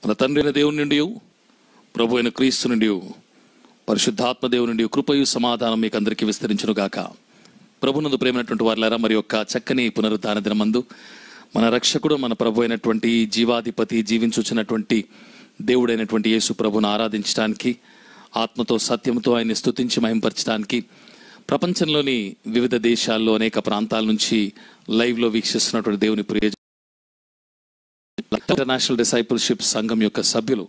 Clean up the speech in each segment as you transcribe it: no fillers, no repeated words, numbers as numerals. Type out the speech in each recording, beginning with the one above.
మన తండ్రి అయిన దేవుని నుండి, ప్రభు అయిన క్రీస్తు నుండి, పరిశుద్ధాత్మ దేవుని నుండి కృపయు సమాధానం మీకు అందరికీ విస్తరించును గాక. ప్రభునందు ప్రేమైనటువంటి వారులారా, మరి యొక్క చక్కని పునరుద్ధాన దినమందు మన రక్షకుడు, మన ప్రభు అయినటువంటి జీవాధిపతి, జీవించుచున్నటువంటి దేవుడైనటువంటి యేసు ప్రభును ఆరాధించడానికి, ఆత్మతో సత్యంతో ఆయన్ని స్తుతించి మహింపరచడానికి ప్రపంచంలోని వివిధ దేశాల్లో అనేక ప్రాంతాల నుంచి లైవ్లో వీక్షిస్తున్నటువంటి దేవుని ప్రియ ఇంటర్నేషనల్ డిసైపుల్షిప్ సంఘం యొక్క సభ్యులు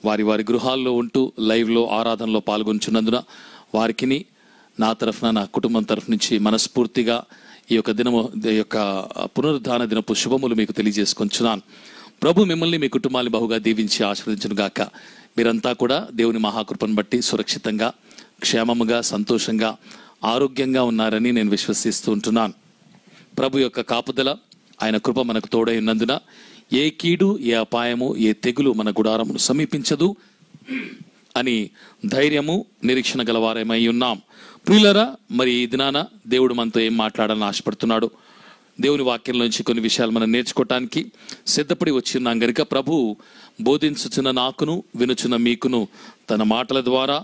వారి వారి గృహాల్లో ఉంటూ లైవ్లో ఆరాధనలో పాల్గొంచున్నందున వారికి నా తరఫున, నా కుటుంబం తరఫు నుంచి మనస్ఫూర్తిగా ఈ యొక్క పునరుద్ధాన దినపు శుభములు మీకు తెలియజేసుకొంచున్నాను. ప్రభు మిమ్మల్ని, మీ కుటుంబాన్ని బహుగా దీవించి ఆశీర్వదించును గాక. మీరంతా కూడా దేవుని మహాకృపను బట్టి సురక్షితంగా, క్షేమముగా, సంతోషంగా, ఆరోగ్యంగా ఉన్నారని నేను విశ్వసిస్తూ ఉంటున్నాను. ప్రభు యొక్క కాపుదల, ఆయన కృప మనకు తోడై ఉన్నందున ఏ కీడు, ఏ అపాయము, ఏ తెగులు మన గుడారమును సమీపించదు అని ధైర్యము, నిరీక్షణ గలవారమై ఉన్నాం. ప్రియులరా, మరి ఈ దినాన దేవుడు మనతో ఏం మాట్లాడాలని ఆశపడుతున్నాడు, దేవుని వాక్యంలోంచి కొన్ని విషయాలు మనం నేర్చుకోవటానికి సిద్ధపడి వచ్చిన్నాం గనుక ప్రభు బోధించుచున్న నాకును, వినుచున్న మీకును తన మాటల ద్వారా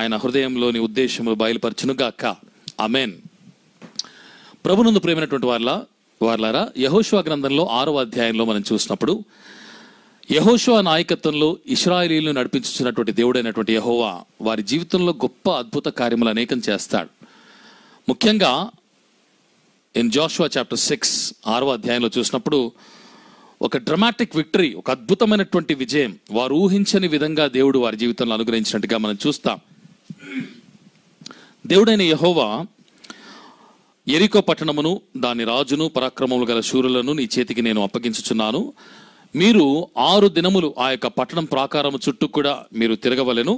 ఆయన హృదయంలోని ఉద్దేశములు బయలుపరచునుగాక. ఆమేన్. ప్రభునందు ప్రేమైనటువంటి వారలారా, యెహోషువ గ్రంథంలో 6వ అధ్యాయంలో మనం చూసినప్పుడు యెహోషువ నాయకత్వంలో ఇశ్రాయేలీయులను నడిపించుచున్నటువంటి దేవుడైనటువంటి యెహోవా వారి జీవితంలో గొప్ప అద్భుత కార్యములు అనేకం చేస్తాడు. ముఖ్యంగా ఇన్ జాషువా చాప్టర్ 6 6వ అధ్యాయంలో చూసినప్పుడు ఒక డ్రమాటిక్ విక్టరీ, ఒక అద్భుతమైనటువంటి విజయం వారు ఊహించని విధంగా దేవుడు వారి జీవితంలో అనుగ్రహించినట్టుగా మనం చూస్తాం. దేవుడైన యెహోవా యెరికో పట్టణమును, దాని రాజును, పరాక్రమములు గల శూరులను నీ చేతికి నేను అప్పగించుచున్నాను. మీరు 6 దినములు ఆ యొక్క పట్టణం ప్రాకారము చుట్టూ కూడా మీరు తిరగవలెను.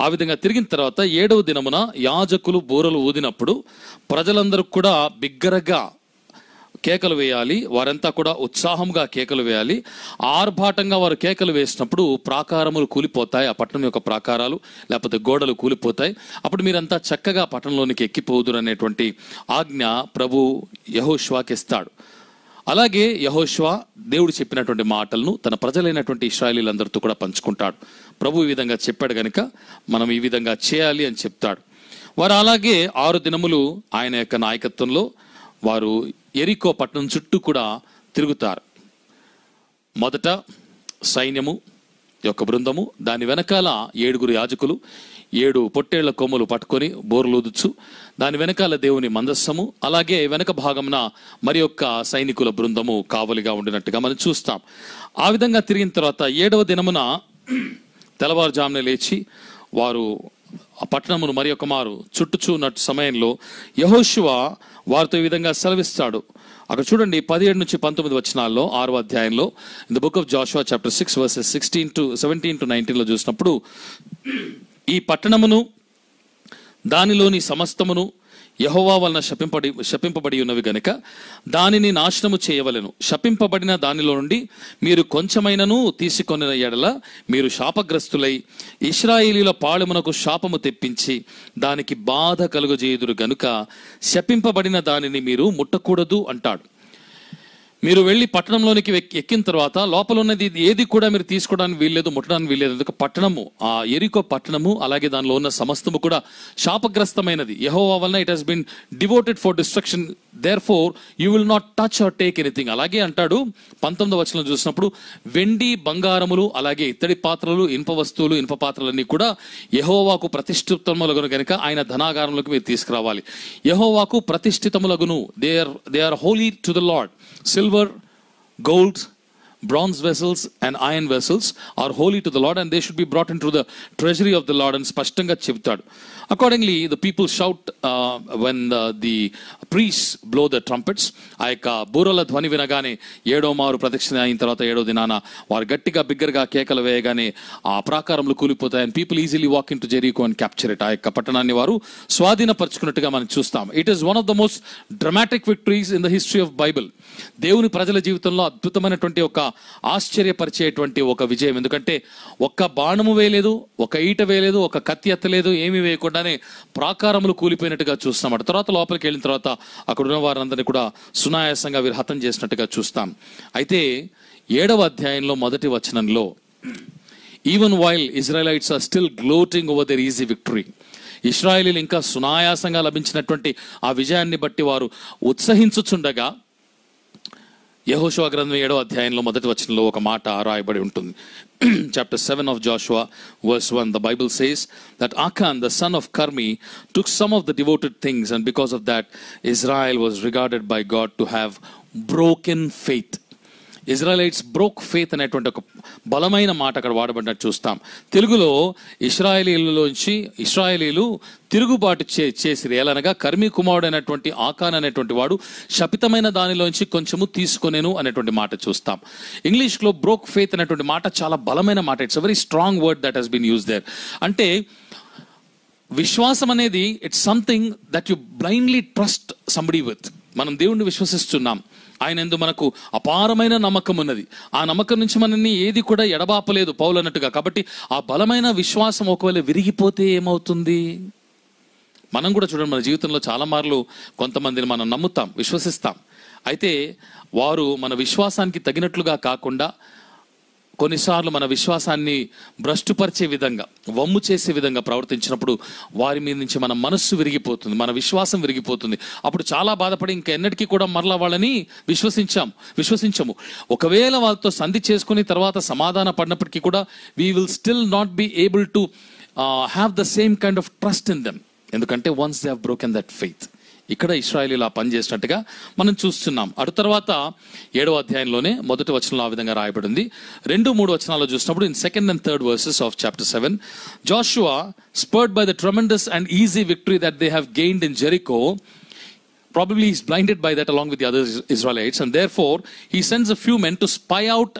ఆ విధంగా తిరిగిన తర్వాత 7వ దినమున యాజకులు బూరలు ఊదినప్పుడు ప్రజలందరూ కూడా బిగ్గరగా కేకలు వేయాలి. వారంతా కూడా ఉత్సాహంగా కేకలు వేయాలి. ఆర్భాటంగా వారు కేకలు వేసినప్పుడు ప్రాకారములు కూలిపోతాయి, ఆ పట్టణం యొక్క ప్రాకారాలు లేకపోతే గోడలు కూలిపోతాయి. అప్పుడు మీరంతా చక్కగా పట్టణంలోనికి ఎక్కిపోదురు అనేటువంటి ఆజ్ఞ ప్రభు యెహోషువకి ఇస్తాడు. అలాగే యెహోషువ దేవుడు చెప్పినటువంటి మాటలను తన ప్రజలైనటువంటి ఇశ్రాయేలీలందరితో కూడా పంచుకుంటాడు. ప్రభు ఈ విధంగా చెప్పాడు గనుక మనం ఈ విధంగా చేయాలి అని చెప్తాడు. వారు అలాగే 6 దినములు ఆయన యొక్క నాయకత్వంలో వారు యెరికో పట్టణం చుట్టూ కూడా తిరుగుతారు. మొదట సైన్యము యొక్క బృందము, దాని వెనకాల 7 యాజకులు 7 పొట్టేళ్ల కొమ్ములు పట్టుకొని బోర్లూదుచు, దాని వెనకాల దేవుని మందస్సము, అలాగే వెనక భాగమున మరి యొక్క సైనికుల బృందము కావలిగా ఉండినట్టుగా మనం చూస్తాం. ఆ విధంగా తిరిగిన తర్వాత 7వ దినమున తెల్లవారుజామున లేచి వారు ఆ పట్టణమును మరి ఒక మారు చుట్టుచున్నట్టు సమయంలో యెహోషువ వారితో ఈ విధంగా సెలవిస్తాడు. అక్కడ చూడండి 17 నుంచి 19 వచనాల్లో 6వ అధ్యాయంలో in the book of Jashuva chapter 6 versus 17 to 19లో చూసినప్పుడు, ఈ పట్టణమును దానిలోని సమస్తమును యెహోవా వలన శపింపబడి ఉన్నవి గనుక దానిని నాశనము చేయవలెను. శపింపబడిన దానిలో నుండి మీరు కొంచెమైనను తీసుకొనిన ఎడల మీరు శాపగ్రస్తులై ఇశ్రాయేలీయుల పాళెమునకు శాపము తెప్పించి దానికి బాధ కలుగజేయుదురు గనుక శపింపబడిన దానిని మీరు ముట్టకూడదు అంటాడు. మీరు వెళ్ళి పట్టణంలోనికి ఎక్కిన తర్వాత లోపల ఉన్నది ఏది కూడా మీరు తీసుకోవడానికి వీల్లేదు, ముట్టడానికి వీల్లేదు. ఎందుకు పట్టణము, ఆ యెరికో పట్టణము అలాగే దానిలో ఉన్న సమస్తము కూడా శాపగ్రస్తమైనది. యెహోవా వలన it has been devoted for destruction, therefore you will not touch or take anything. అలాగే అంటాడు 19వ వచనంలో చూసినప్పుడు, వెండి బంగారములు అలాగే ఇత్తడి పాత్రలు, ఇనుప వస్తువులు, ఇనుప పాత్రలన్నీ కూడా యెహోవాకు ప్రతిష్ఠితములగును కనుక ఆయన ధనాగారంలోకి మీరు తీసుకురావాలి. యెహోవాకు ప్రతిష్ఠితములగును, they are holy to the Lord. Silver, gold, bronze vessels and iron vessels are holy to the Lord and they should be brought into the treasury of the Lord అని స్పష్టంగా చెబుతాడు. Accordingly, the people shout when the priests blow the trumpets. ఆ యొక్క బూరల ధ్వని వినగానే 7వ మారు ప్రదక్షిణ అయిన తర్వాత 7వ దినాన వారు గట్టిగా బిగ్గరగా కేకలు వేయగానే ఆ ప్రాకారములు కూలిపోతాయి. and people easily walk into Jericho and capture it. ఆ యొక్క పట్టణాన్ని వారు స్వాధీనపరుచుకున్నట్టుగా మనం చూస్తాం. It is one of the most dramatic victories in the history of Bible. దేవుని ప్రజల జీవితంలో అద్భుతమైనటువంటి ఒక ఆశ్చర్యపరిచేటువంటి ఒక విజయం. ఎందుకంటే ఒక్క బాణము వేయలేదు, ఒక ఈట వేయలేదు, ఒక కత్తి ఎత్తలేదు, ఏమీ వేయకుండానే ప్రాకారములు కూలిపోయినట్టుగా చూస్తాం. తర్వాత లోపలికి వెళ్ళిన తర్వాత అక్కడ ఉన్న వారందరినీ కూడా సునాయాసంగా వీరు హతం చేసినట్టుగా చూస్తాం. అయితే 7వ అధ్యాయంలో మొదటి వచనంలో even while Israelites are still gloating over their easy victory, ఇశ్రాయేలీలు ఇంకా సునాయాసంగా లభించినటువంటి ఆ విజయాన్ని బట్టి వారు ఉత్సహించుచుండగా, యెహోషువ గ్రంథం 7వ అధ్యాయంలో మొదటి వచనంలో ఒక మాట రాయబడి ఉంటుంది. Chapter 7 of Joshua, verse 1, the Bible says that Achan, the son of Carmi, took some of the devoted things, and because of that, Israel was regarded by God to have broken faith. Israelites broke faith అనేటువంటి ఒక బలమైన మాట అక్కడ వాడబడినట్టు చూస్తాం. తెలుగులో ఇశ్రాయేలీలు తిరుగుబాటు చేసిరి, ఎలానగా కర్మీ కుమారుడు అనేటువంటి ఆకాన్ అనేటువంటి వాడు శపితమైన దానిలోంచి కొంచెము తీసుకొనేను అనేటువంటి మాట చూస్తాం. ఇంగ్లీష్లో బ్రోక్ ఫెయిత్ అనేటువంటి మాట చాలా బలమైన మాట. It's a very strong word that has been use there. అంటే విశ్వాసం అనేది it's something that you blindly trust somebody with. మనం దేవుణ్ణి విశ్వసిస్తున్నాం, ఆయన యందు మనకు అపారమైన నమ్మకం ఉన్నది, ఆ నమ్మకం నుంచి మనల్ని ఏది కూడా ఎడబాపలేదు పౌలు అన్నట్టుగా. కాబట్టి ఆ బలమైన విశ్వాసం ఒకవేళ విరిగిపోతే ఏమవుతుంది? మనం కూడా చూడండి, మన జీవితంలో చాలా మార్లు కొంతమందిని మనం నమ్ముతాం, విశ్వసిస్తాం. అయితే వారు మన విశ్వాసానికి తగినట్లుగా కాకుండా కొన్నిసార్లు మన విశ్వాసాన్ని భ్రష్టుపరిచే విధంగా, వమ్ము చేసే విధంగా ప్రవర్తించినప్పుడు వారి మీద నుంచి మన మనస్సు విరిగిపోతుంది, మన విశ్వాసం విరిగిపోతుంది. అప్పుడు చాలా బాధపడి ఇంకెన్నటికీ కూడా మరలా వాళ్ళని విశ్వసించము. ఒకవేళ వాళ్ళతో సంధి చేసుకుని తర్వాత సమాధాన పడినప్పటికీ కూడా we will still not be able to have the same kind of trust in them. ఎందుకంటే once they have broken that faith. ఇక్కడ ఇశ్రాయేలీలు ఆ పని చేసినట్టుగా మనం చూస్తున్నాం. అటు తర్వాత 7వ అధ్యాయంలోనే మొదటి వచనంలో ఆ విధంగా రాయబడింది. 2-3 వచనాల్లో చూసినప్పుడు in 2nd and 3rd verses of chapter 7, Joshua, spurred by the tremendous and easy victory that they have gained in Jericho, probably he's blinded by that along with the other Israelites, and therefore he sends a few men to spy out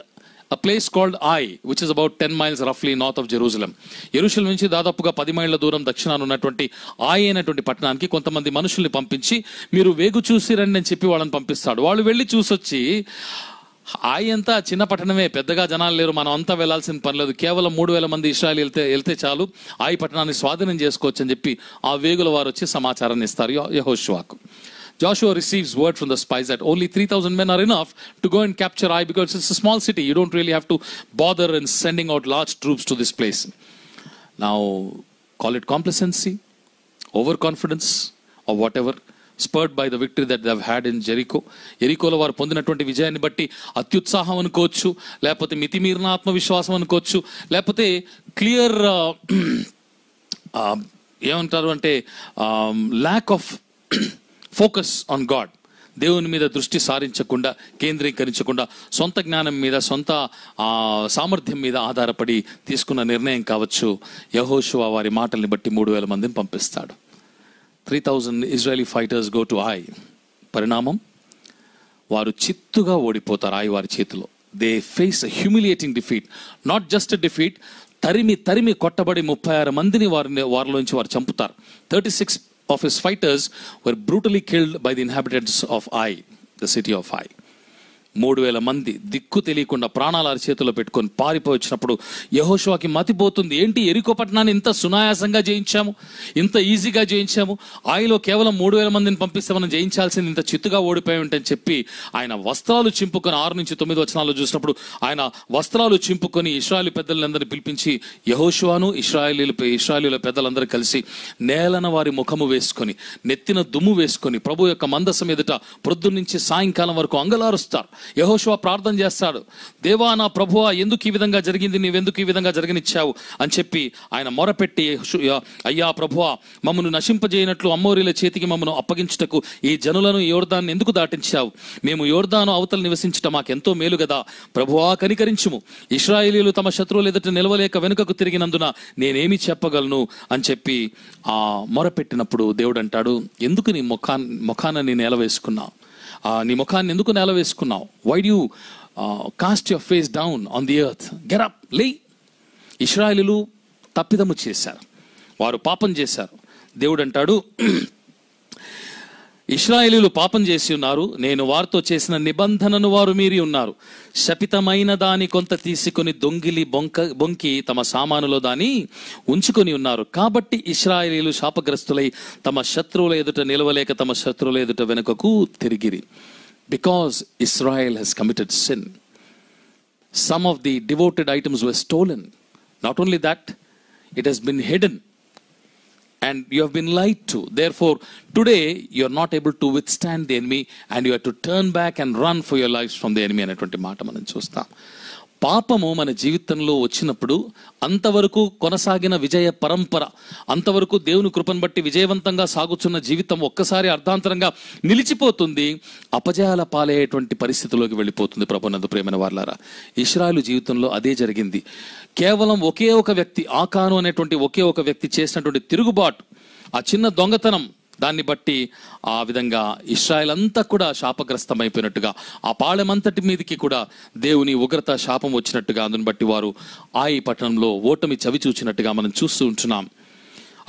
a place called Ai, which is about 10 miles roughly north of Jerusalem. యెరూషలేము నుంచి దాదాపుగా 10 మైళ్ళ దూరం దక్షిణాన ఉన్నటువంటి ఆయ్ అనేటువంటి పట్టణానికి కొంతమంది మనుషుల్ని పంపించి మీరు వేగు చూసి రండి అని చెప్పి వాళ్ళని పంపిస్తాడు. వాళ్ళు వెళ్ళి చూసొచ్చి, ఆయ్ అంతా చిన్న పట్టణమే, పెద్దగా జనాలు లేరు, మనం అంతా వెళ్లాల్సిన పని లేదు, కేవలం 3,000 మంది ఇశ్రాయేలు వెళ్తే చాలు, ఆయ్ పట్టణాన్ని స్వాధీనం చేసుకోవచ్చు అని చెప్పి ఆ వేగుల వారు వచ్చి సమాచారాన్ని ఇస్తారు యెహోషువకు. Joshua receives word from the spies that only 3,000 men are enough to go and capture Ai, because it's a small city. You don't really have to bother in sending out large troops to this place. Now, call it complacency, overconfidence, or whatever, spurred by the victory that they have had in Jericho. ఎరికోలో వారు పొందినటువంటి విజయాన్ని బట్టి అత్యుత్సాహం అనుకోవచ్చు, లేకపోతే మితిమీరిన ఆత్మవిశ్వాసం అనుకోవచ్చు, లేకపోతే క్లియర్ ఏమంటారు అంటే lack of focus on God, దేవుని మీద దృష్టి సారించకుండా, కేంద్రీకరించకుండా, సొంత జ్ఞానం మీద, సొంత సామర్థ్యం మీద ఆధారపడి తీసుకున్న నిర్ణయం కావచ్చు. యెహోషువ వారి మాటల్ని బట్టి 3,000 మందిని పంపిస్తాడు. 3,000 ఇజ్రాయలీ ఫైటర్స్ గో టు ఆయ్. పరిణామం, వారు చిత్తుగా ఓడిపోతారు ఆయ్ వారి చేతిలో. They face a humiliating defeat, not just a defeat, తరిమి కొట్టబడి 36 మందిని వారిలోంచి వారు చంపుతారు. 36 of his fighters were brutally killed by the inhabitants of Ai, the city of Ai. 3,000 మంది దిక్కు తెలియకుండా ప్రాణాల చేతిలో పెట్టుకొని పారిపోయి వచ్చినప్పుడు యెహోషువకి మతిపోతుంది. ఏంటి, ఎరికో పట్టణాన్ని ఇంత సునాయాసంగా జయించాము, ఇంత ఈజీగా జయించాము, ఆయనలో కేవలం 3,000 మందిని పంపిస్తే మనం జయించాల్సింది ఇంత చిత్తుగా ఓడిపోయి ఉంటని చెప్పి ఆయన వస్త్రాలు చింపుకొని 6-9 వచనాల్లో చూసినప్పుడు ఆయన వస్త్రాలు చింపుకొని ఇశ్రాయేలు పెద్దలందరినీ పిలిపించి యెహోషువను ఇశ్రాయేలీల పెద్దలందరూ కలిసి నేలన వారి ముఖము వేసుకొని, నెత్తిన దుమ్ము వేసుకొని ప్రభు యొక్క మందసం ఎదుట ప్రొద్దున్నుంచి సాయంకాలం వరకు అంగలారుస్తారు. యెహోషువ ప్రార్థన చేస్తాడు, దేవా నా ప్రభువా, ఎందుకు ఈ విధంగా జరిగింది, నీవెందుకు ఈ విధంగా జరగనిచ్చావు అని చెప్పి ఆయన మొరపెట్టి, అయ్యా ప్రభువా, మమ్మను నశింపజేయనట్లు అమ్మోరీల చేతికి మమ్మను అప్పగించుటకు ఈ జనులను యోర్దాన్ని ఎందుకు దాటించావు? మేము యోర్దాను అవతల నివసించటం మాకెంతో మేలు గదా, ప్రభువా కనికరించుము. ఇశ్రాయేలీయులు తమ శత్రువులు ఎదుట నిలవలేక వెనుకకు తిరిగినందున నేనేమి చెప్పగలను అని చెప్పి ఆ మొరపెట్టినప్పుడు దేవుడు అంటాడు, ఎందుకు నీ ముఖాన నీ నేల వేసుకున్నావు, నీ ముఖాన్ని ఎందుకు నేల వేసుకున్నావు? Why do you cast your face down on the earth, get up, లే. ఇశ్రాయేలీయులు తప్పిదము చేశారు, వారు పాపం చేశారు. దేవుడు అంటాడు, ఇశ్రాయేలీయులు పాపం చేసి ఉన్నారు, నేను వారితో చేసిన నిబంధనను వారు మీరి ఉన్నారు. శపితమైన దాని కొంత తీసుకొని దొంగిలి బొంకి తమ సామానులో దాన్ని ఉంచుకొని ఉన్నారు. కాబట్టి ఇశ్రాయేలీయులు శాపగ్రస్తులై తమ శత్రువుల ఎదుట నిలవలేక తమ శత్రువుల ఎదుట వెనుకకు తిరిగిరి. Because Israel has committed sin. some of the devoted items were stolen. Not only that, it has been hidden and you have been lied to. Therefore, today you are not able to withstand the enemy and you have to turn back and run for your lives from the enemy అనేటువంటి మాట మనం చూస్తాం. పాపము మన జీవితంలో వచ్చినప్పుడు అంతవరకు కొనసాగిన విజయ పరంపర, అంతవరకు దేవుని కృపను బట్టి విజయవంతంగా సాగుతున్న జీవితం ఒక్కసారి అర్ధాంతరంగా నిలిచిపోతుంది, అపజయాల పాలయ్యేటువంటి పరిస్థితిలోకి వెళ్ళిపోతుంది. ప్రభునందు ప్రేమైన వారలారా, ఇశ్రాయేలు జీవితంలో అదే జరిగింది. కేవలం ఒకే ఒక వ్యక్తి, ఆకాను అనేటువంటి ఒకే ఒక వ్యక్తి చేసినటువంటి తిరుగుబాటు, ఆ చిన్న దొంగతనం, దాన్ని బట్టి ఆ విధంగా ఇశ్రాయేల్ అంతా కూడా శాపగ్రస్తమైపోయినట్టుగా, ఆ పాళెమంతటి మీదకి కూడా దేవుని ఉగ్రత శాపం వచ్చినట్టుగా, అందుని బట్టి వారు ఆయి పట్టణంలో ఓటమి చవి చూచినట్టుగా మనం చూస్తూ ఉంటున్నాం.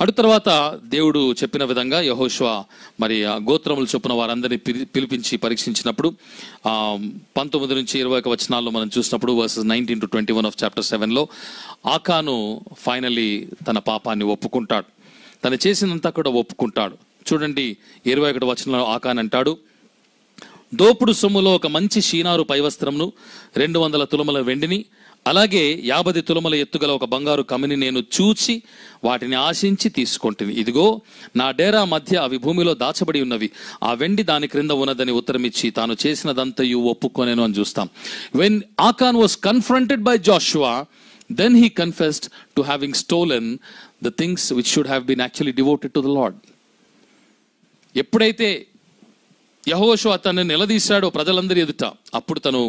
అటు తర్వాత దేవుడు చెప్పిన విధంగా యెహోషువ మరి గోత్రములు చొప్పున వారందరినీ పిలిపించి పరీక్షించినప్పుడు 19 నుంచి 21 వచనాల్లో మనం చూసినప్పుడు వర్సెస్ 19 to 21 ఆఫ్ చాప్టర్ 7లో ఆకాను ఫైనల్లీ తన పాపాన్ని ఒప్పుకుంటాడు, తను చేసినంతా కూడా ఒప్పుకుంటాడు. చూడండి 21 వచనంలో ఆకాన్ అంటాడు, దోపుడు సొమ్ములో ఒక మంచి షీనారు పైవస్త్రమును 200 తులముల వెండిని అలాగే 50 తులముల ఎత్తుగల ఒక బంగారు కమిని నేను చూచి వాటిని ఆశించి తీసుకొంటిని. ఇదిగో నా డేరా మధ్య అవి భూమిలో దాచబడి ఉన్నవి, ఆ వెండి దాని క్రింద ఉన్నదని ఉత్తరమిచ్చి తాను చేసినదంతయు ఒప్పుకొనెను అని చూస్తాం. When Achan was confronted by Joshua, then he confessed to having stolen the things which should have been actually devoted to the Lord. ఎప్పుడైతే యెహోషువ తనని నిలదీశాడో ప్రజలందరి ఎదుట, అప్పుడు తను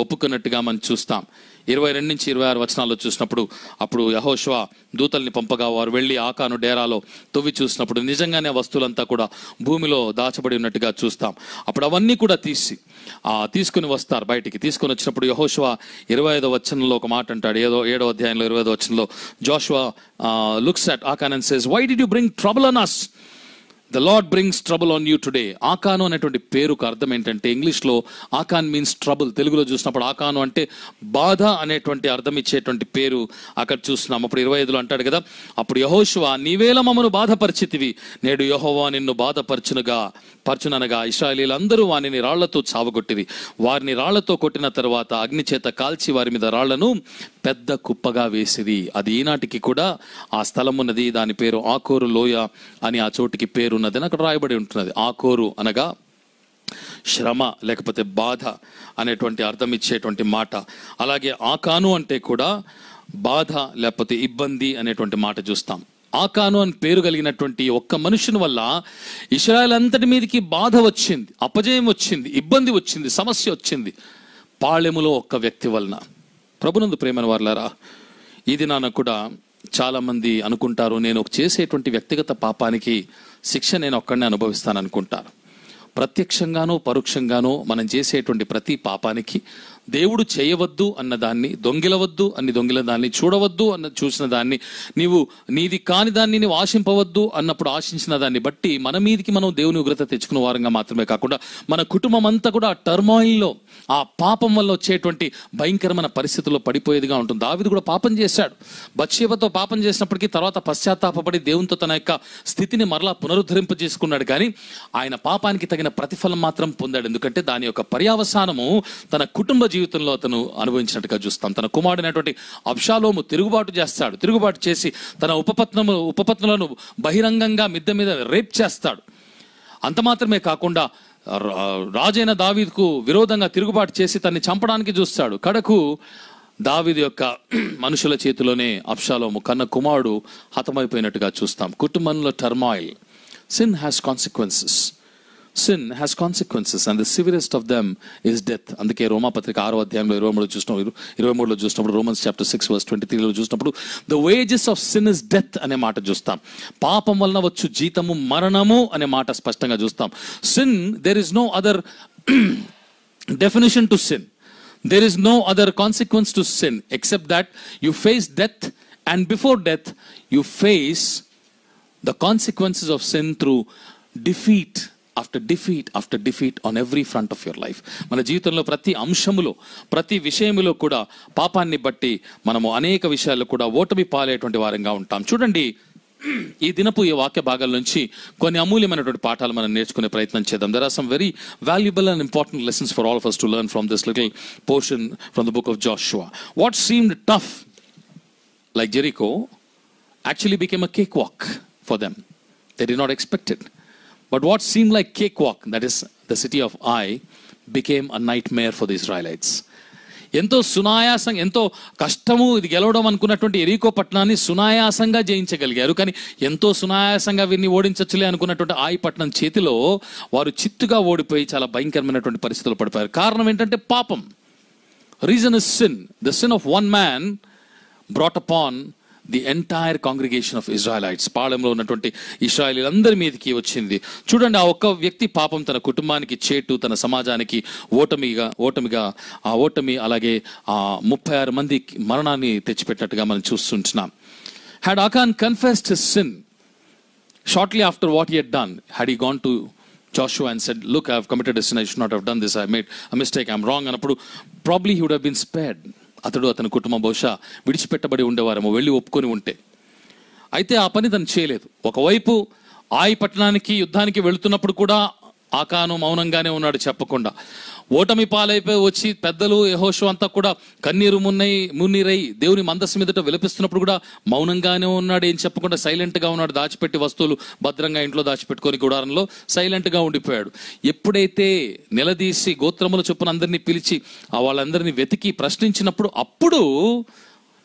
ఒప్పుకున్నట్టుగా మనం చూస్తాం. 22 నుంచి 26 వచనాల్లో చూసినప్పుడు అప్పుడు యెహోషువ దూతల్ని పంపగా వారు వెళ్ళి ఆకాను డేరాలో తవ్వి చూసినప్పుడు నిజంగానే వస్తువులంతా కూడా భూమిలో దాచబడి ఉన్నట్టుగా చూస్తాం. అప్పుడు అవన్నీ కూడా తీసుకుని వస్తారు, బయటికి తీసుకొని వచ్చినప్పుడు యెహోషువ 25వ వచనంలో ఒక మాట అంటాడు. 7వ అధ్యాయంలో 25వ వచనంలో Joshua looks at Achan and says, why did you bring trouble on us? The Lord brings trouble on you today. ఆకాను అనేటువంటి పేరుకు అర్థం ఏంటంటే, ఇంగ్లీష్లో ఆకాన్ మీన్స్ ట్రబుల్. తెలుగులో చూసినప్పుడు ఆకాను అంటే బాధ అనేటువంటి అర్థం ఇచ్చేటువంటి పేరు అక్కడ చూస్తున్నాం. అప్పుడు 25లో అంటాడు కదా, అప్పుడు యెహోషువ నీవేళ మమ్మను బాధపరిచితివి, నేడు యెహోవా నిన్ను పరచుననగా ఇశ్రాయేలీయులందరూ వారిని రాళ్లతో చావగొట్టిరి. వారిని రాళ్లతో కొట్టిన తర్వాత అగ్ని చేత కాల్చి వారి మీద రాళ్లను పెద్ద కుప్పగా వేసిరి. అది ఈనాటికి కూడా ఆ స్థలం ఉన్నది. దాని పేరు ఆకోరు లోయ అని ఆ చోటికి పేరు ఉన్నదని అక్కడ రాయబడి ఉంటున్నది. ఆకోరు అనగా శ్రమ లేకపోతే బాధ అనేటువంటి అర్థం ఇచ్చేటువంటి మాట. అలాగే ఆకాను అంటే కూడా బాధ లేకపోతే ఇబ్బంది అనేటువంటి మాట చూస్తాం. ఆకాను అని పేరు కలిగినటువంటి ఒక్క మనుషుని వల్ల ఇశ్రాయేల్ అంతటి మీదకి బాధ వచ్చింది, అపజయం వచ్చింది, ఇబ్బంది వచ్చింది, సమస్య వచ్చింది. పాళెములో ఒక్క వ్యక్తి వలన. ప్రభునందు ప్రేమైన వారలారా, ఈ దినాన కూడా చాలా మంది అనుకుంటారు, నేను చేసేటువంటి వ్యక్తిగత పాపానికి శిక్ష నేను ఒక్కడినే అనుభవిస్తాను అనుకుంటారు. ప్రత్యక్షంగానో పరోక్షంగానో మనం చేసేటువంటి ప్రతి పాపానికి దేవుడు చేయవద్దు అన్నదాన్ని, దొంగిలవద్దు అని దొంగిల దాన్ని, చూడవద్దు అన్న చూసిన దాన్ని, నీది కాని దాన్ని నీవు ఆశింపవద్దు అన్నప్పుడు ఆశించిన దాన్ని బట్టి మన మీదికి మనం దేవుని ఉగ్రత తెచ్చుకున్న వారంగా మాత్రమే కాకుండా మన కుటుంబం అంతా కూడా ఆ టర్మాయిల్లో, ఆ పాపం వల్ల వచ్చేటువంటి భయంకరమైన పరిస్థితుల్లో పడిపోయేదిగా ఉంటుంది. దావీదు కూడా పాపం చేశాడు. బత్షెబతో పాపం చేసినప్పటికీ తర్వాత పశ్చాత్తాపపడి దేవునితో తన యొక్క స్థితిని మరలా పునరుద్ధరింపజేసుకున్నాడు. కానీ ఆయన పాపానికి తగిన ప్రతిఫలం మాత్రం పొందాడు. ఎందుకంటే దాని యొక్క పర్యావసానము తన కుటుంబ జీవితంలో అతను అనుభవించినట్టుగా చూస్తాం. తన కుమారుడైనటువంటి అబ్షాలోము తిరుగుబాటు చేస్తాడు. తిరుగుబాటు చేసి తన ఉపపత్నులను బహిరంగంగా మిద్దె మీద రేప్ చేస్తాడు. అంత మాత్రమే కాకుండా రాజైన దావీదుకు విరోధంగా తిరుగుబాటు చేసి తన్ని చంపడానికి చూస్తాడు. కడకు దావీదు యొక్క మనుషుల చేతిలోనే అబ్షాలోము కన్న కుమారుడు హతమైపోయినట్టుగా చూస్తాం. కుటుంబంలో turmoil. Sin has consequences. Sin has consequences and the severest of them is death. అందుకే రోమాపత్రిక 6వ అధ్యాయంలో 23లో చూసినప్పుడు రోమన్స్ చాప్టర్ 6 వర్స్ 23లో చూసినప్పుడు the wages of sin is death అనే మాట చూస్తాం. పాపం వలన వచ్చు జీతము మరణము అనే మాట స్పష్టంగా చూస్తాం. Sin, there is no other definition to sin. There is no other consequence to sin except that you face death, and before death you face the consequences of sin through defeat after defeat after defeat on every front of your life. మన జీవితంలో ప్రతి అంశములో, ప్రతి విషయములో కూడా పాపాన్ని బట్టి మనము అనేక విషయాల్లో కూడా ఓటమి పాలేటువంటి వారంగా ఉంటాం. చూడండి ఈ దినపు ఈ వాక్య భాగాల నుంచి కొన్ని అమూల్యమైనటువంటి పాఠాలు మనం నేర్చుకునే ప్రయత్నం చేద్దాం. There are some very valuable and important lessons for all of us to learn from this little portion from the book of Joshua. What seemed tough like Jericho actually became a cakewalk for them. They did not expect it. But what seemed like cakewalk, that is the city of Ai, became a nightmare for the Israelites. ఎంతో సునాయాసంగా, ఎంతో కష్టము ఇది గెలవడం అనుకున్నటువంటి ఎరీకో పట్టణాన్ని సునాయాసంగా జయించగలిగారు. కానీ ఎంతో సునాయాసంగా వీరిని ఓడించచ్చులే అనుకున్నటువంటి ఆయ్ పట్టణం చేతిలో వారు చిత్తుగా ఓడిపోయి చాలా భయంకరమైనటువంటి పరిస్థితులు పడిపోయారు. కారణం ఏంటంటే పాపం. Reason is sin. The sin of one man brought upon the entire congregation of Israelites. పాళెంలో ఉన్నటువంటి ఇశ్రాయేలీలందరి మీదకి వచ్చింది. చూడండి, ఆ ఒక్క వ్యక్తి పాపం తన కుటుంబానికి చేటు, తన సమాజానికి ఓటమిగా ఆ ఓటమి అలాగే ఆ 36 మంది మరణాన్ని తెచ్చిపెట్టినట్టుగా మనం చూస్తుంటున్నాం. Had Achan confessed his sin shortly after what he had done, had he gone to Joshua and said, look, I have committed a sin, I should not have done this, I made a mistake, I am wrong అన్నప్పుడు probably he would have been spared. అతని కుటుంబం బహుశా విడిచిపెట్టబడి ఉండేవారేమో వెళ్ళి ఒప్పుకొని ఉంటే. అయితే ఆ పని తను చేయలేదు. ఒకవైపు ఆయ్ పట్టణానికి యుద్ధానికి వెళుతున్నప్పుడు కూడా ఆకాను మౌనంగానే ఉన్నాడు, చెప్పకుండా. ఓటమి పాలైపోయి వచ్చి పెద్దలు యెహోషువ అంతా కూడా కన్నీరు మున్నీరై దేవుని మందస్సు మీదట విలపిస్తున్నప్పుడు కూడా మౌనంగానే ఉన్నాడు, ఏం చెప్పకుండా సైలెంట్గా ఉన్నాడు. దాచిపెట్టి వస్తువులు భద్రంగా ఇంట్లో దాచిపెట్టుకొని గుడారంలో సైలెంట్గా ఉండిపోయాడు. ఎప్పుడైతే నిలదీసి గోత్రముల చొప్పున అందరినీ పిలిచి వాళ్ళందరినీ వెతికి ప్రశ్నించినప్పుడు అప్పుడు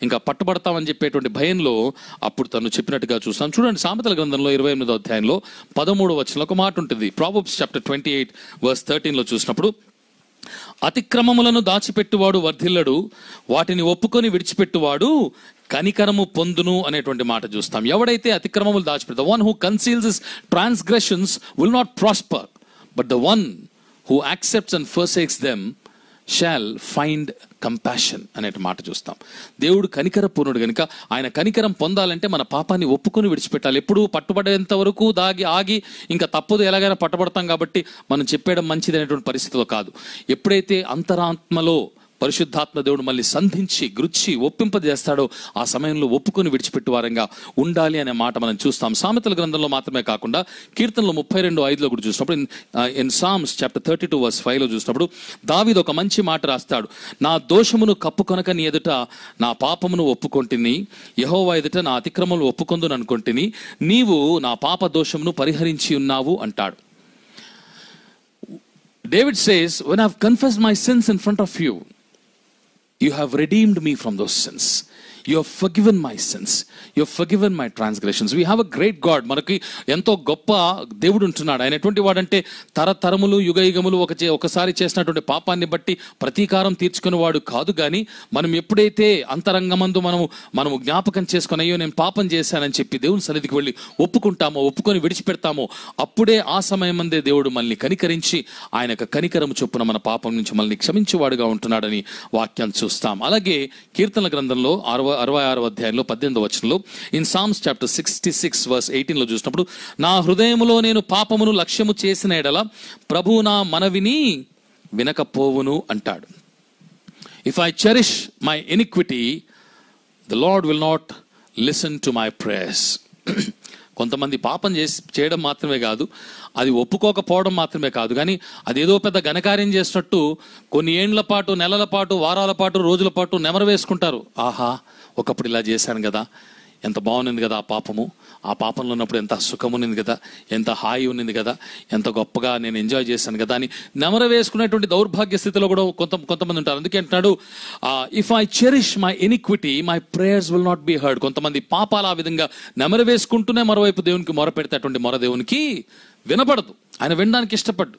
ఇంకా పట్టుబడతామని చెప్పేటువంటి భయంలో అప్పుడు తను చెప్పినట్టుగా చూస్తాం. చూడండి, సామెతల గ్రంథంలో 28వ అధ్యాయంలో 13వ వచనంలో ఒక మాట ఉంటుంది. ప్రావర్బ్స్ చాప్టర్ 28 verse 13లో చూసినప్పుడు, అతిక్రమములను దాచిపెట్టువాడు వర్ధిల్లడు, వాటిని ఒప్పుకొని విడిచిపెట్టువాడు కనికరము పొందును అనేటువంటి మాట చూస్తాం. ఎవడైతే అతిక్రమములు దాచిపెడతాడు, one who conceals his transgressions will not prosper, but the one who accepts and forsakes them shall find compassion అనే మాట చూస్తాం. దేవుడు కనికర పూర్ణుడు కనుక ఆయన కనికరం పొందాలంటే మన పాపాన్ని ఒప్పుకొని విడిచిపెట్టాలి. ఎప్పుడు పట్టుబడేంత వరకు ఆగి ఇంకా తప్పదు, ఎలాగైనా పట్టుబడతాం కాబట్టి మనం చెప్పేయడం మంచిది అనేటువంటి పరిస్థితిలో కాదు. ఎప్పుడైతే అంతరాత్మలో పరిశుద్ధాత్మ దేవుడు మళ్ళీ సంధించి గుచ్చి ఒప్పింపజేస్తాడో ఆ సమయంలో ఒప్పుకొని విడిచిపెట్టు వారంగా ఉండాలి అనే మాట మనం చూస్తాం. సామెతల గ్రంథంలో మాత్రమే కాకుండా కీర్తనలో 32:5లో కూడా చూసినప్పుడు, ఇన్ సామ్స్ చాప్టర్ 32 verse 5లో చూసినప్పుడు దావీదు ఒక మంచి మాట రాస్తాడు. నా దోషమును కప్పుకొనక నీ ఎదుట నా పాపమును ఒప్పుకొంటిని, యెహోవా ఎదుట నా అతిక్రమములు ఒప్పుకొందును అనుకొంటిని, నీవు నా పాప దోషమును పరిహరించి ఉన్నావు అంటాడు. David says, when I have confessed my sins in front of you, you have redeemed me from those sins. You have forgiven my sins. You have forgiven my transgressions. We have a great God. మనకి ఎంతో గొప్ప దేవుడు ఉంటున్నాడు. ఆయన ఎటువంటి వాడంటే తరతరములు యుగయుగములు ఒకసారి చేసినటువంటి పాపాన్ని బట్టి ప్రతీకారం తీర్చుకునేవాడు కాదు. కానీ మనం ఎప్పుడైతే అంతరంగమందు మనము జ్ఞాపకం చేసుకుని అయ్యో నేను పాపం చేశానని చెప్పి దేవుని సన్నిధికి వెళ్ళి ఒప్పుకొని విడిచిపెడతామో అప్పుడే ఆ సమయం మందే దేవుడు మనల్ని కనికరించి ఆయన యొక్క కనికరము చొప్పున మన పాపం నుంచి మనల్ని క్షమించేవాడుగా ఉంటున్నాడని వాక్యాన్ని చూస్తాం. అలాగే కీర్తనల గ్రంథంలో 66వ అధ్యాయంలో 18వ వచనంలో ఇన్ సామ్స్ చాప్టర్ 66 verse 18లో చూసినప్పుడు, నా హృదయములో నేను పాపమును లక్ష్యము చేసిన ఎడల ప్రభువు నా మనవిని వినకపోవును అంటాడు. If I cherish my iniquity the lord will not listen to my prayers. కొంతమంది పాపం చేయడం మాత్రమే కాదు, అది ఒప్పుకోకపోవడం మాత్రమే కాదు, కానీ అదేదో పెద్ద ఘనకార్యం చేసినట్టు కొన్ని ఏండ్ల పాటు, నెలల పాటు, వారాల పాటు, రోజుల పాటు నెమరు వేసుకుంటారు. ఆహా, ఒకప్పుడు ఇలా చేశాను కదా, ఎంత బాగుంది కదా ఆ పాపంలో ఉన్నప్పుడు ఎంత సుఖం ఉన్నది కదా, ఎంత హాయి ఉన్నది కదా, ఎంత గొప్పగా నేను ఎంజాయ్ చేశాను కదా అని నెమర వేసుకునేటువంటి దౌర్భాగ్య స్థితిలో కూడా కొంతమంది ఉంటారు. అందుకే అంటున్నాడు, if I cherish my iniquity my prayers will not be heard. కొంతమంది పాపాలు ఆ విధంగా నెమర వేసుకుంటూనే మరోవైపు దేవునికి మొర పెడితే అటువంటి మొర దేవునికి వినపడదు, ఆయన వినడానికి ఇష్టపడ్డు.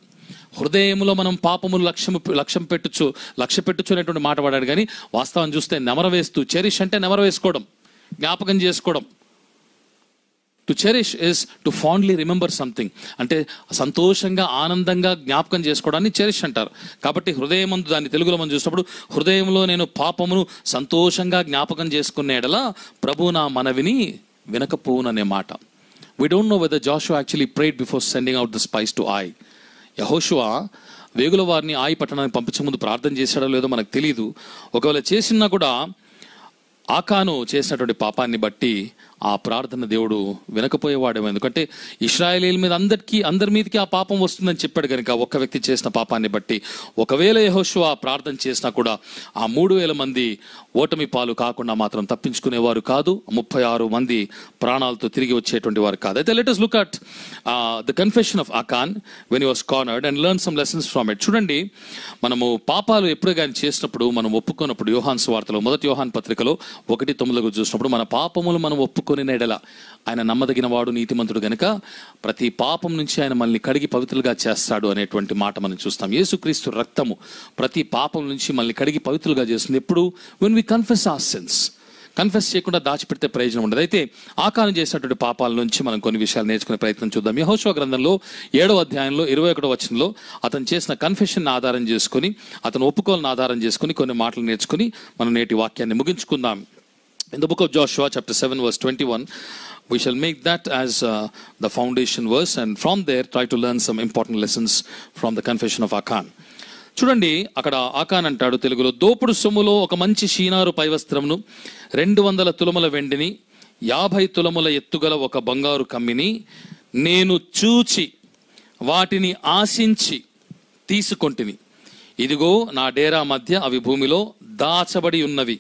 హృదయంలో మనం పాపములు లక్ష్య పెట్టచ్చు అనేటువంటి మాట వాడాడు. కానీ వాస్తవం చూస్తే నెమర వేస్తూ, చెరిష్ అంటే నెమర వేసుకోవడం, జ్ఞాపకం చేసుకోవడం. To cherish is to fondly remember something, అంటే సంతోషంగా ఆనందంగా జ్ఞాపకం చేసుకోవడాన్ని చెరిష్ అంటారు. కాబట్టి హృదయమందు, దాన్ని తెలుగులో మనం చూసినప్పుడు, హృదయంలో నేను పాపమును సంతోషంగా జ్ఞాపకం చేసుకునే ఎడల ప్రభు నా మనవిని వినకపోవుననే మాట. We don't know whether Joshua actually prayed before sending out the spies to Ai. యెహోషువ వేగుల వారిని ఆయ్ పట్టణానికి పంపించే ముందు ప్రార్థన చేశాడో లేదో మనకు తెలియదు. ఒకవేళ చేసినా కూడా ఆకాను చేసినటువంటి పాపాన్ని బట్టి ఆ ప్రార్థన దేవుడు వినకపోయేవాడేమో. ఎందుకంటే ఇశ్రాయేలీయుల మీద అందరి మీదకి ఆ పాపం వస్తుందని చెప్పాడు కనుక, ఒక్క వ్యక్తి చేసిన పాపాన్ని బట్టి ఒకవేళ యెహోషువ ప్రార్థన చేసినా కూడా ఆ 3,000 మంది ఓటమి పాలు కాకుండా మాత్రం తప్పించుకునేవారు కాదు. 36 మంది ప్రాణాలతో తిరిగి వచ్చేటువంటి వారు కాదు. అయితే let us look at the confession of Achan when he was cornered and learn some lessons from it. చూడండి, మనము పాపాలు ఎప్పుడు కానీ చేసినప్పుడు, మనం ఒప్పుకున్నప్పుడు, యోహాను సువార్తలో మొదటి యోహాను పత్రికలో 1:9 చూసినప్పుడు, మన పాపములు మనం ఒప్పుకొని ఎడల ఆయన నమ్మదగిన వాడు, నీతిమంతుడు గనుక ప్రతి పాపం నుంచి ఆయన మనల్ని కడిగి పవిత్రులుగా చేస్తాడు అనేటువంటి మాట మనం చూస్తాం. యేసుక్రీస్తు రక్తము ప్రతి పాపం నుంచి మనల్ని కడిగి పవిత్రులుగా చేస్తుంది. ఎప్పుడు? when we confess our sins. Confess చేయకుండా దాచిపెడితే ప్రయోజనం ఉండదు. అయితే ఆకాను చేసినటువంటి పాపాల నుంచి మనం కొన్ని విషయాలు నేర్చుకునే ప్రయత్నం చూద్దాం. యెహోషువ గ్రంథంలో 7వ అధ్యాయంలో 21వ వచనంలో అతను చేసిన కన్ఫెషన్ ఆధారం చేసుకుని, అతను ఒప్పుకోలను ఆధారం చేసుకుని కొన్ని మాటలు నేర్చుకుని మనం నేటి వాక్యాన్ని ముగించుకుందాం. In the book of Joshua, chapter 7, verse 21, we shall make that as the foundation verse, and from there try to learn some important lessons from the confession of Achan. చూడండి, అక్కడ ఆకాన్ అంటాడు తెలుగులో, దోపుడు సొమ్ములో ఒక మంచి షీనారు పైవస్త్రమును, 200 తులముల వెండిని, 50 తులముల ఎత్తుగల ఒక బంగారు కమ్మిని నేను చూచి వాటిని ఆశించి తీసుకొంటిని. ఇదిగో నా డేరా మధ్య అవి భూమిలో దాచబడి ఉన్నవి.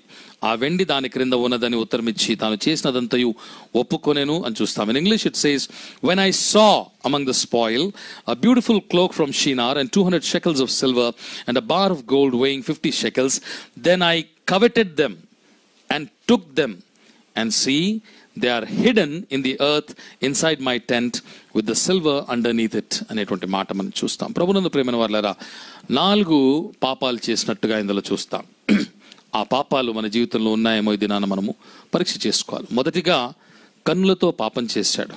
ఆ వెండి దాని క్రింద ఉన్నదని ఉత్తరమిచ్చి తాను చేసినదంతయు ఒప్పుకొనెను అని చూస్తాం. In English it says, when I saw among the spoil a beautiful cloak from Shinar and 200 shekels of silver and a bar of gold weighing 50 shekels, then I coveted them and took them, and see, they are hidden in the earth inside my tent with the silver underneath it అనేటువంటి మాట మనం చూస్తాం. ప్రభునందు ప్రియమైన వారలారా, 4 పాపాలు చేసినట్టుగా ఇందులో చూస్తాం. ఆ పాపాలు మన జీవితంలో ఉన్నాయేమో ఈ దినాన మనము పరీక్ష చేసుకోవాలి. మొదటిగా కన్నులతో పాపం చేశాడు.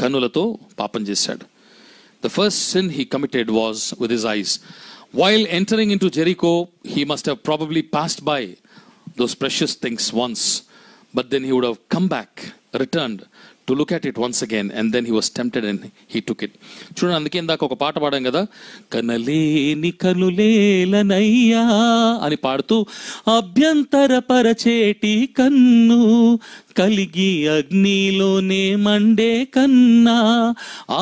కన్నులతో పాపం చేశాడు. The first sin he committed was with his eyes. While entering into Jericho, he must have probably passed by those precious things once, but then he would have come back, returned to look at it once again, and then he was tempted and he took it. చూడండి, అందుకే ఇందాక ఒక పాట పాడాం కదా, కనలేని కనులేలనయ్యా అని పాడుతూ, అభ్యంతర పరచేటి కన్ను కలిగి అగ్నిలోనే మండే కన్నా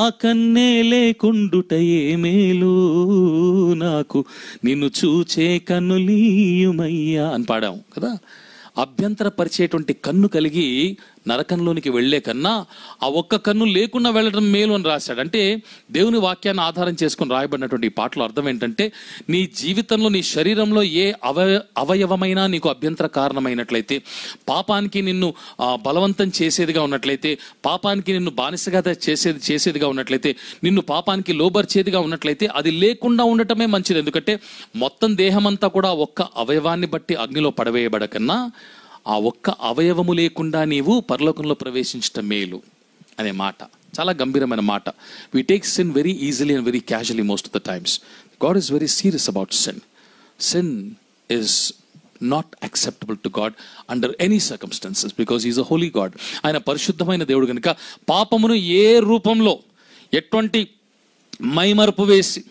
ఆ కన్నే లేకుండుటయే మేలు నాకు నిన్ను చూచే కన్నులీయుమయ్యా అని పాడాం కదా. అభ్యంతర పరిచేటువంటి కన్ను కలిగి నరకంలోనికి వెళ్లే కన్నా ఆ ఒక్క కన్ను లేకుండా వెళ్ళడం మేలు అని రాశాడు. అంటే దేవుని వాక్యాన్ని ఆధారం చేసుకుని రాయబడినటువంటి ఈ పాటలో అర్థం ఏంటంటే, నీ జీవితంలో, నీ శరీరంలో ఏ అవయవమైనా నీకు అభ్యంతర కారణమైనట్లయితే, పాపానికి నిన్ను బలవంతం చేసేదిగా ఉన్నట్లయితే, పాపానికి నిన్ను బానిసగా చేసేదిగా ఉన్నట్లయితే, నిన్ను పాపానికి లోబర్చేదిగా ఉన్నట్లయితే, అది లేకుండా ఉండటమే మంచిది. ఎందుకంటే మొత్తం దేహమంతా కూడా ఒక్క అవయవాన్ని బట్టి అగ్నిలో పడవేయబడకన్నా ఆ ఒక్క అవయవము లేకుండా నీవు పరలోకంలో ప్రవేశించటం మేలు అనే మాట చాలా గంభీరమైన మాట. We take sin very easily and very casually most of the times. God is very serious about sin. Sin is not acceptable to God under any circumstances because he is a holy God. ఆయన పరిశుద్ధమైన దేవుడు కనుక పాపమును ఏ రూపంలో, ఎటువంటి మైమరుపు వేసి,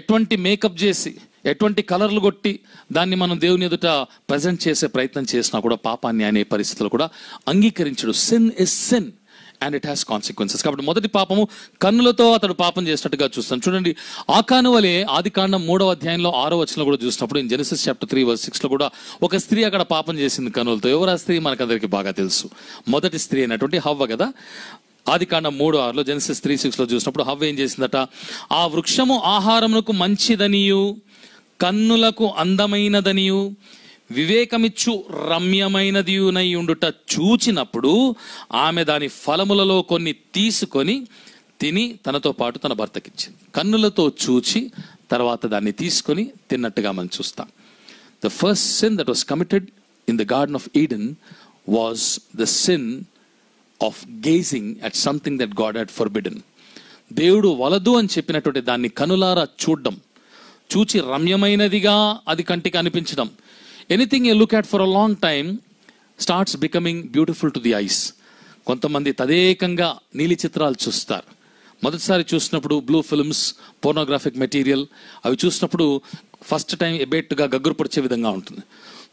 ఎటువంటి makeup చేసి, ఎటువంటి కలర్లు కొట్టి దాన్ని మనం దేవుని ఎదుట ప్రజెంట్ చేసే ప్రయత్నం చేసినా కూడా పాపాన్ని అనే పరిస్థితులు కూడా అంగీకరించడు. Sin is sin and it has consequences. కాబట్టి మొదటి పాపము కన్నులతో అతడు పాపం చేసినట్టుగా చూస్తాం. చూడండి, ఆకాను వలె ఆదికాండం 3వ అధ్యాయంలో 6వ వచనంలో కూడా చూసినప్పుడు, ఇన్ జెనసిస్ చాప్టర్ 3 verse 6 లో కూడా ఒక స్త్రీ అక్కడ పాపం చేసింది కన్నులతో. ఎవరు ఆ స్త్రీ? మనకందరికీ బాగా తెలుసు. మొదటి స్త్రీ అయినటువంటి హవ్వ కదా. ఆదికాండం 3:6లో, జెనసిస్ 3:6లో చూసినప్పుడు హవ్వ ఏం చేసిందట? ఆ వృక్షము ఆహారమునకు మంచిదనియు కన్నులకు అందమైనదనియు వివేకమిచ్చు రమ్యమైనదియునై ఉండుట చూచినప్పుడు ఆమె దాని ఫలములలో కొన్ని తీసుకొని తిని తనతో పాటు తన భర్తకిచ్చింది. కన్నులతో చూచి తర్వాత దాన్ని తీసుకొని తిన్నట్టుగా మనం చూస్తాం. The first sin that was committed in the Garden of Eden was the sin of gazing at something that God had forbidden. దేవుడు వలదు అని చెప్పినటువంటి దాన్ని కనులారా చూడడం, చూచి రమ్యమైనదిగా అది కంటికి అనిపించడం. Anything you look at for a long time starts becoming beautiful to the ice. కొంతమంది తదేకంగా నీలి చిత్రాలు చూస్తారు. మొదటిసారి చూసినప్పుడు బ్లూ ఫిల్మ్స్, పోర్నోగ్రాఫిక్ మెటీరియల్ అవి చూసినప్పుడు ఫస్ట్ టైం ఎబేట్గా గగ్గురు పొడిచే విధంగా ఉంటుంది.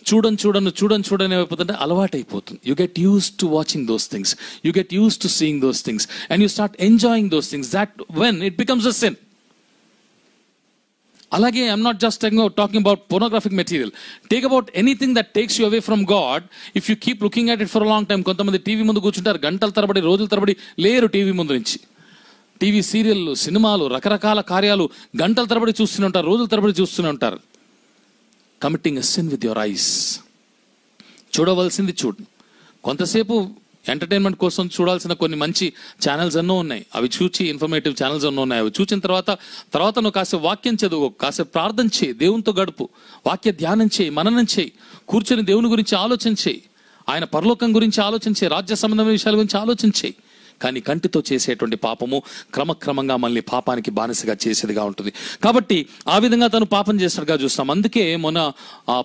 చూడని అయిపోతుంటే అలవాటు అయిపోతుంది. You get used to watching those things, you get used to seeing those things and you start enjoying those things. That when it becomes a sin. అలాగే I'm not just talking about pornographic material. Take about anything that takes you away from God. If you keep looking at it for a long time. కొంతమంది TV ముందు కూర్చుంటారు, గంటల తరబడి, రోజుల తరబడి లేరు TV ముందు నుంచి. టీవీ సీరియళ్ళు, సినిమాలు, రకరకాల కార్యాలు గంటల తరబడి చూస్తూనే ఉంటారు, రోజుల తరబడి చూస్తూనే ఉంటారు. Committing a sin with your eyes. చూడవలసింది చూడు. కొంతసేపు ఎంటర్టైన్మెంట్ కోసం చూడాల్సిన కొన్ని మంచి ఛానల్స్ ఎన్నో ఉన్నాయి, అవి చూచి ఇన్ఫర్మేటివ్ ఛానల్స్ ఎన్నో ఉన్నాయి. అవి చూసిన తర్వాత నువ్వు కాసేపు వాక్యం చదువు, కాసేపు ప్రార్థన చేయి, దేవునితో గడుపు, వాక్య ధ్యానం చేయి, మననం చేయి, కూర్చొని దేవుని గురించి ఆలోచన చేయి, ఆయన పరలోకం గురించి ఆలోచన చేయి, రాజ్య సంబంధమైన విషయాల గురించి ఆలోచన చేయి. కానీ కంటితో చేసేటువంటి పాపము క్రమక్రమంగా మళ్ళీ పాపానికి బానిసగా చేసేదిగా ఉంటుంది. కాబట్టి ఆ విధంగా తను పాపం చేసినట్టుగా చూస్తాం. అందుకే మొన్న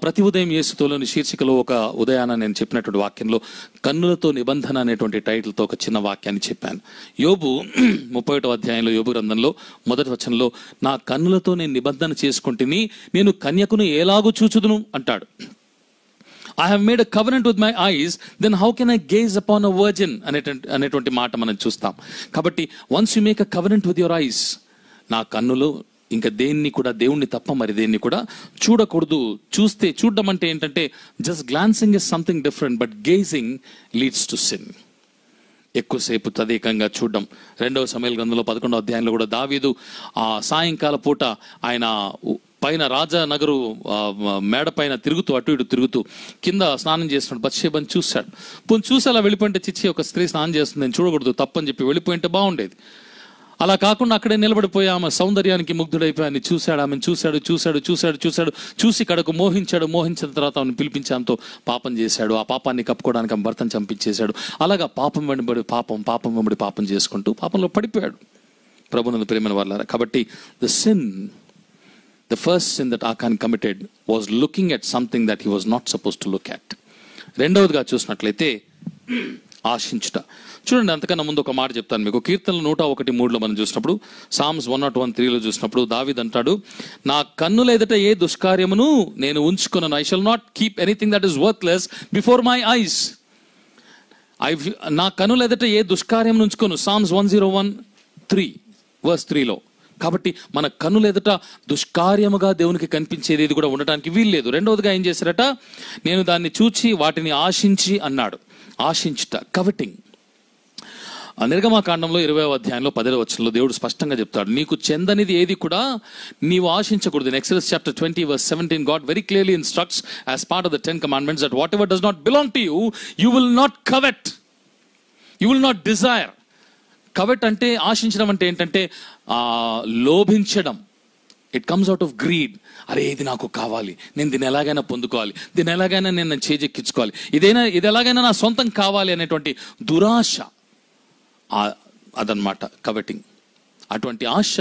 ప్రతి ఉదయం యేసుతోలోని శీర్షికలో ఒక ఉదయాన నేను చెప్పినటువంటి వాక్యంలో కన్నులతో నిబంధన అనేటువంటి టైటిల్తో ఒక చిన్న వాక్యాన్ని చెప్పాను. యోబు 31వ అధ్యాయంలో యోబు గ్రంథంలో మొదటి వచనంలో, నా కన్నులతో నేను నిబంధన చేసుకుంటుని, నేను కన్యకును ఎలాగూ చూచుదును అంటాడు. I have made a covenant with my eyes, then how can I gaze upon a virgin అనేటువంటి మాట మనం చూస్తాం. కాబట్టి once you make a covenant with your eyes, నా కన్నులు ఇంకా దేన్ని కూడా, దేవుణ్ణి తప్ప మరి దేన్ని కూడా చూడకూడదు. చూడడం అంటే ఏంటంటే just glancing is something different, but gauging leads to sin. ఎక్కువసేపు తదేకంగా చూడడం. 2వ సమూయేలు గ్రంథంలో 11వ అధ్యాయంలో కూడా దావీదు ఆ సాయంకాల పూట ఆయన పైన రాజనగరు మేడ పైన తిరుగుతూ అటు ఇటు తిరుగుతూ కింద స్నానం చేస్తున్నాడు. బత్షెబని చూశాడు. చూసి అలా వెళ్ళిపోయింటే, చిచ్చి ఒక స్త్రీ స్నానం చేస్తుంది, నేను చూడకూడదు, తప్పని చెప్పి వెళ్ళిపోయింటే బాగుండేది. అలా కాకుండా అక్కడే నిలబడిపోయి ఆమె సౌందర్యానికి ముగ్ధుడైపోయి ఆమెను చూశాడు. ఆమెను చూసి కడకు మోహించిన తర్వాత ఆమెను పిలిపించి ఆమెతో పాపం చేశాడు. ఆ పాపాన్ని కప్పుకోవడానికి ఆమె భర్తను చంపించేశాడు. అలాగా పాపం వెంబడి పాపం చేసుకుంటూ పాపంలో పడిపోయాడు. ప్రభునందు ప్రియమైన వారలారా, కాబట్టి the first sin that Achan committed was looking at something that he was not supposed to look at. రెండవదిగా చూసినట్లయితే ఆశించుట. చూడండి, అంతకన్నా ముందు ఒక మాట చెప్తాను మీకు. కీర్తనలు 101:3 మనం చూసినప్పుడు, సామ్స్ 101:3 చూసినప్పుడు దావీదు అంటాడు, నా కన్నుల ఎదుట ఏ దుష్కార్యమును నేను ఉంచుకొనను. I shall not keep anything that is worthless before my eyes. నా కన్నుల ఎదుట ఏ దుష్కార్యమును ఉంచుకొను. సామ్స్ 101:3 కాబట్టి మన కన్నుల ఎదుట దుష్కార్యముగా దేవునికి కనిపించేది ఇది కూడా ఉండటానికి వీల్లేదు. రెండవదిగా ఏం చేశారట, నేను దాన్ని చూచి వాటిని ఆశించి అన్నాడు. ఆశించుట, కవెటింగ్. నిర్గమాకాండంలో 20వ అధ్యాయంలో 10వ వచనంలో దేవుడు స్పష్టంగా చెప్తాడు, నీకు చెందనిది ఏది కూడా నీవు ఆశించకూడదు. In Exodus chapter 20:17 God very clearly instructs as part of the 10 commandments that whatever does not belong to you, you will not covet, you will not desire. Covet అంటే, ఆశించడం అంటే ఏంటంటే లోభించడం. It comes out of greed. అరే ఇది నాకు కావాలి, నేను దీన్ని ఎలాగైనా పొందుకోవాలి, దీన్ని ఎలాగైనా నేను చేజెక్కించుకోవాలి, ఇది ఎలాగైనా నా సొంతం కావాలి అనేటువంటి దురాశ, అదనమాట కవెటింగ్. అటువంటి ఆశ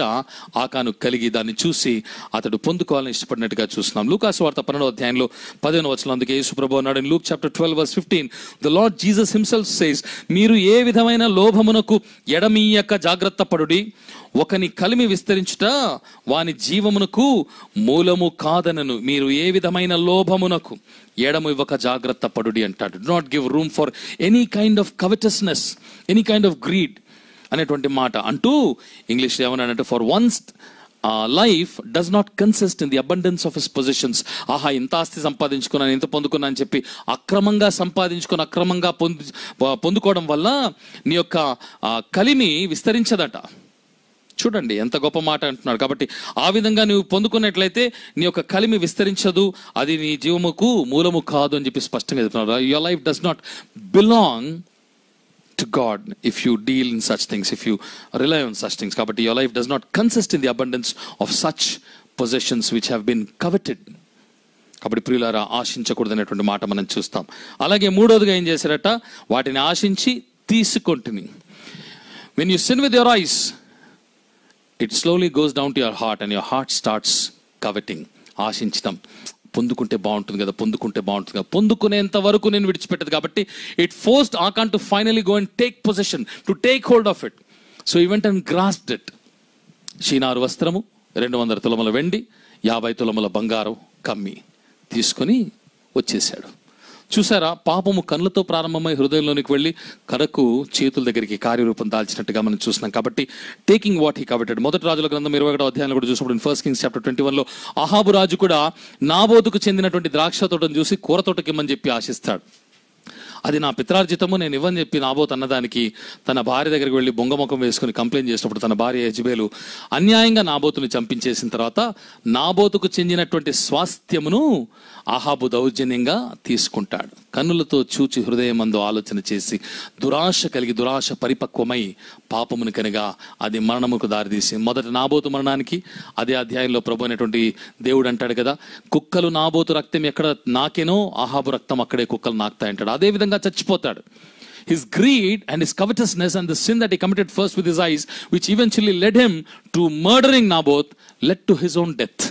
ఆకాను కలిగి దాన్ని చూసి అతడు పొందుకోవాలని ఇష్టపడినట్టుగా చూస్తున్నాం. లూకాసు వార్త 12వ అధ్యాయంలో 15వ వచనం, అందుకే యేసు ప్రభువు అన్నాడు in Luke chapter 12:15, the Lord Jesus himself says, మీరు ఏ విధమైన లోభమునకు ఎడమీయక జాగ్రత్త పడుడి, ఒకని కలిమి విస్తరించుట వాని జీవమునకు మూలము కాదనను. మీరు ఏ విధమైన లోభమునకు ఎడము ఇవ్వక జాగ్రత్త పడుడి అంటాడు. Do not give room for any kind of covetousness, any kind of greed అనేటువంటి మాట అంటూ ఇంగ్లీష్లో ఏమన్నాడంటే, for one's life does not consist in the abundance of his possessions. ఆహా ఇంత ఆస్తి సంపాదించుకున్నాను, ఇంత పొందుకున్నా అని చెప్పి అక్రమంగా సంపాదించుకొని అక్రమంగా పొందుకోవడం వల్ల నీ యొక్క కలిమి విస్తరించదట. చూడండి ఎంత గొప్ప మాట అంటున్నాడు. కాబట్టి ఆ విధంగా నువ్వు పొందుకున్నట్లయితే నీ యొక్క కలిమి విస్తరించదు, అది నీ జీవముకు మూలము కాదు అని చెప్పి స్పష్టంగా చెప్తున్నారు. Your life does not belong to God if you deal in such things, if you rely on such things. Kabatti your life does not consist in the abundance of such possessions which have been coveted. కాబట్టి ప్రియులారా, ఆశించకూడదనేటువంటి మాట మనం చూస్తాం. అలాగే మూడోదిగా ఏం చేశారట, వాటిని ఆశించి తీసుకుంటుని. when you sin with your eyes, it slowly goes down to your heart and your heart starts coveting. ఆశించడం, పొందుకుంటే బాగుంటుంది కదా, పొందుకునేంత వరకు నేను విడిచిపెట్టదు. కాబట్టి it forced Achan to finally go and take possession, to take hold of it. So ఈ went and grasped it. షీనారు వస్త్రము, 200 తులముల వెండి, 50 తులముల బంగారం కమ్మి తీసుకొని వచ్చేసాడు. చూసారా, పాపము కన్నులతో ప్రారంభమై హృదయంలోనికి వెళ్ళి కరకు చేతుల దగ్గరికి కార్యరూపం దాల్చినట్టుగా మనం చూస్తున్నాం. కాబట్టి టేకింగ్ వాట్ హీ కవెటెడ్. మొదటి రాజుల గ్రంథం 21వ అధ్యాయంలో కూడా చూసినప్పుడు ఫస్ట్ కింగ్స్ చాప్టర్ 21లో అహాబు రాజు కూడా నాబోతుకు చెందినటువంటి ద్రాక్ష తోటను చూసి కూర తోటకి ఇమ్మని చెప్పి ఆశిస్తాడు. అది నా పిత్రార్జితము, నేను ఇవ్వని చెప్పి నాబోతు అన్నదానికి తన భార్య దగ్గరికి వెళ్ళి బొంగముఖం వేసుకుని కంప్లైంట్ చేసినప్పుడు తన భార్య యెజబెలు అన్యాయంగా నాబోతుని చంపించేసిన తర్వాత నాబోతుకు చెందినటువంటి స్వాస్థ్యమును అహాబు దౌర్జన్యంగా తీసుకుంటాడు. కన్నులతో చూచి హృదయమందు ఆలోచన చేసి దురాశ కలిగి దురాశ పరిపక్వమై పాపమును కనుక అది మరణముకు దారితీసి మొదట నాబోతు మరణానికి అదే అధ్యాయంలో ప్రభు అయినటువంటి దేవుడు అంటాడు కదా, కుక్కలు నాబోతు రక్తం ఎక్కడ నాకేనో అహాబు రక్తం అక్కడే కుక్కలు నాకుతాయంటాడు. అదే విధంగా చచ్చిపోతాడు. His greed and his covetousness and the sin that he committed first with his eyes, which eventually led him to murdering Naboth, led to his own death,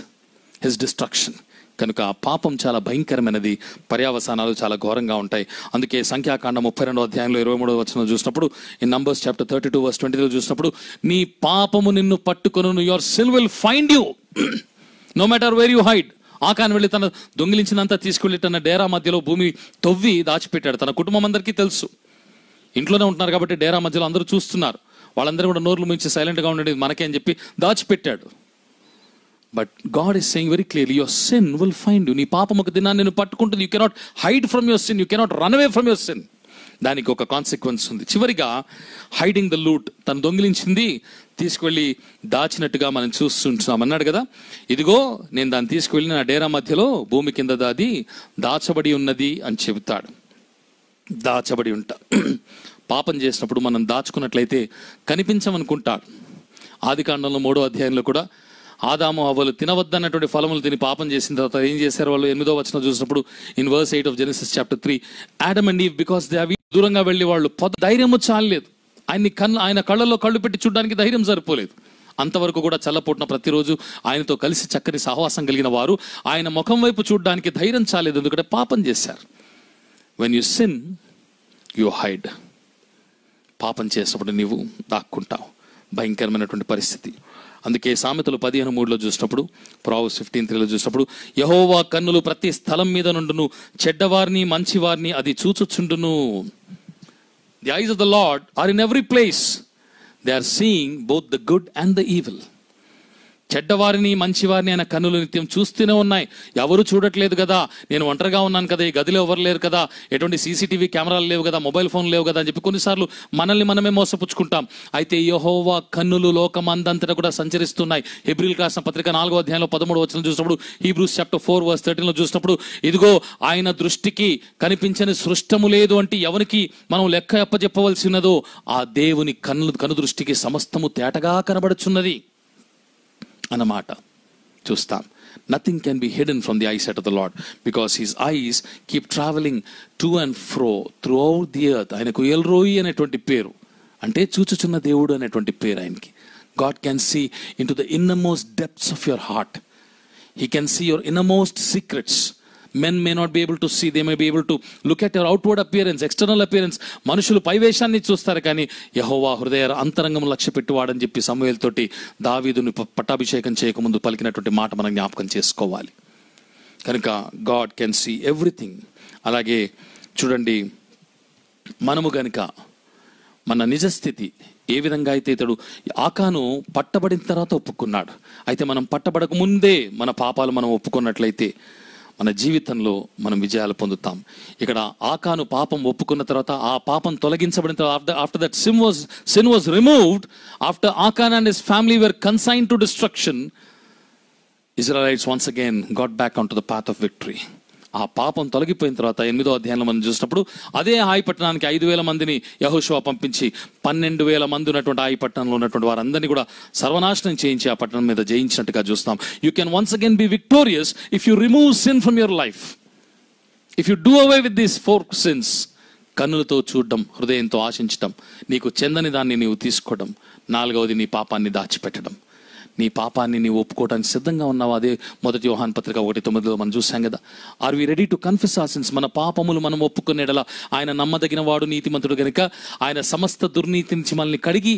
his destruction. కనుక పాపం చాలా భయంకరమైనది, పర్యావసానాలు చాలా ఘోరంగా ఉంటాయి. అందుకే సంఖ్యాకాండం 32వ అధ్యాయంలో 23వ వచనం చూసినప్పుడు, ఇన్ నంబర్స్ చాప్టర్ 32 వర్స్ 20లో చూసినప్పుడు, నీ పాపము నిన్ను పట్టుకొనును, your sin will find you no matter where you hide. Achan వెళ్ళి తన దొంగిలించినంతా తీసుకెళ్ళి తన డేరా మధ్యలో భూమి తవ్వి దాచిపెట్టాడు. తన కుటుంబం అందరికీ తెలుసు, ఇంట్లోనే ఉంటున్నారు కాబట్టి డేరా మధ్యలో అందరూ చూస్తున్నారు. వాళ్ళందరూ కూడా నోర్లు మించి సైలెంట్గా ఉండేది మనకే అని చెప్పి దాచిపెట్టాడు. But God is saying very clearly, your sin will find you. నీ పాపం ఒక దినాన్ని నేను పట్టుకుంటుంది. You cannot hide from your sin, you cannot run away from your sin. దానికి ఒక కాన్సిక్వెన్స్ ఉంది. చివరిగా హైడింగ్ ద లూట్, తను దొంగిలించింది తీసుకువెళ్ళి దాచినట్టుగా మనం చూస్తుంటున్నాం అన్నాడు కదా. ఇదిగో నేను దాన్ని తీసుకువెళ్ళి నా డేరా మధ్యలో భూమి కింద అది దాచబడి ఉన్నది అని చెబుతాడు. దాచబడి ఉంటా. పాపం చేసినప్పుడు మనం దాచుకున్నట్లయితే కనిపించమనుకుంటాడు. ఆదికాండంలో 3వ అధ్యాయంలో కూడా ఆదాము హవ్వలు తినవద్దన్నటువంటి ఫలములు తిని పాపం చేసిన తర్వాత ఏం చేశారు వాళ్ళు? 8వ వచనం చూసినప్పుడు in verse 8 of Genesis chapter 3, Adam and Eve because they have దూరంగా వెళ్ళి వాళ్ళు ధైర్యము చాలలేదు. ఆయన కళ్ళల్లో కళ్ళు పెట్టి చూడడానికి ధైర్యం సరిపోలేదు. అంతవరకు కూడా చల్లపూట్న ప్రతిరోజు ఆయనతో కలిసి చక్కని సహవాసం కలిగిన వారు ఆయన ముఖం వైపు చూడడానికి ధైర్యం చాలేదు, ఎందుకంటే పాపం చేశారు. When you sin you hide. పాపం చేసినప్పుడు నీవు దాక్కుంటావు. భయంకరమైనటువంటి పరిస్థితి. అందుకే సామెతలు 15:3లో చూసినప్పుడు, ప్రావెర్బ్స్ 15:3లో చూసినప్పుడు, యెహోవా కన్నులు ప్రతి స్థలం మీద నుండును, చెడ్డవారిని మంచివారిని అది చూచుచుండును. The eyes of the Lord are in every place. They are seeing both the good and the evil. చెడ్డవారిని మంచివారిని ఆయన కన్నులు నిత్యం చూస్తూనే ఉన్నాయి. ఎవరు చూడట్లేదు కదా, నేను ఒంటరిగా ఉన్నాను కదా, ఈ గదిలో ఎవరు లేరు కదా, ఎటువంటి సీసీటీవీ కెమెరాలు లేవు కదా, మొబైల్ ఫోన్ లేవు కదా అని చెప్పి కొన్నిసార్లు మనల్ని మనమే మోసపుచ్చుకుంటాం. అయితే యెహోవా కన్నులు లోకమందంతటా కూడా సంచరిస్తున్నాయి. హెబ్రీయులకు రాసిన పత్రిక 4వ అధ్యాయంలో 13వ వచనం చూసినప్పుడు, హీబ్రూస్ చాప్టర్ 4 వర్స్ 13లో చూసినప్పుడు, ఇదిగో ఆయన దృష్టికి కనిపించని సృష్టము లేదు అంటే ఎవరికి మనం లెక్క అప్పచెప్పవలసి ఉన్నదో ఆ దేవుని కను దృష్టికి సమస్తము తేటగా కనబడుచున్నది అన్నమాట చూస్తాం. Nothing can be hidden from the eyesight of the Lord because his eyes keep travelling to and fro throughout the earth. ఆయనకు ఎల్రోయి అనేటువంటి పేరు, అంటే చూచుచున్న దేవుడు అనేటువంటి పేరు ఆయనకి. God can see into the innermost depths of your heart. He can see your innermost secrets. Men may not be able to see, they may be able to look at your outward appearance, external appearance. మనుషులు పైవేషాన్ని చూస్తారు, కానీ యెహోవా హృదయ అంతరంగం లక్ష్య పెట్టువాడని చెప్పి సమూయేలు తోటి దావీదుని పట్టాభిషేకం చేయకముందు పలికినటువంటి మాట మనం జ్ఞాపకం చేసుకోవాలి. కనుక గాడ్ కెన్ సీ ఎవ్రీథింగ్. అలాగే చూడండి, మనము గనుక మన నిజస్థితి ఏ విధంగా అయితే ఇతడు ఆకాను పట్టబడిన తర్వాత ఒప్పుకున్నాడు, అయితే మనం పట్టబడక ముందే మన పాపాలు మనం ఒప్పుకున్నట్లయితే మన జీవితంలో మనం విజయాలు పొందుతాం. ఇక్కడ ఆకాను పాపం ఒప్పుకున్న తర్వాత, ఆ పాపం తొలగించబడిన తర్వాత, after that sin was removed, after Achan and his family were consigned to destruction, Israelites once again got back onto the path of victory. ఆ పాపం తొలగిపోయిన తర్వాత 8వ అధ్యాయంలో మనం చూసినప్పుడు, అదే హాయి పట్టణానికి 5,000 మందిని యెహోషువ పంపించి 12,000 మంది ఉన్నటువంటి హాయి పట్టణంలో ఉన్నటువంటి వారందరినీ కూడా సర్వనాశనం చేయించి ఆ పట్టణం మీద జయించినట్టుగా చూస్తాం. You can once again B victorious if you remove sin from your life. If you do away with these 4 sins. కన్నులతో చూడడం, హృదయంతో ఆశించడం, నీకు చెందని దాన్ని నీవు తీసుకోవడం, 4వది నీ పాపాన్ని దాచిపెట్టడం. నీ పాపాన్ని నీవు ఒప్పుకోవడానికి సిద్ధంగా ఉన్నావు. అదే మొదటి యోహాను పత్రిక 1:9లో మనం చూసాం కదా. Are we ready to confess our sins? మన పాపములు మనం ఒప్పుకునేలా ఆయన నమ్మదగిన వాడు, నీతిమంతుడు గనుక ఆయన సమస్త దుర్నీతి నుంచి మనల్ని కడిగి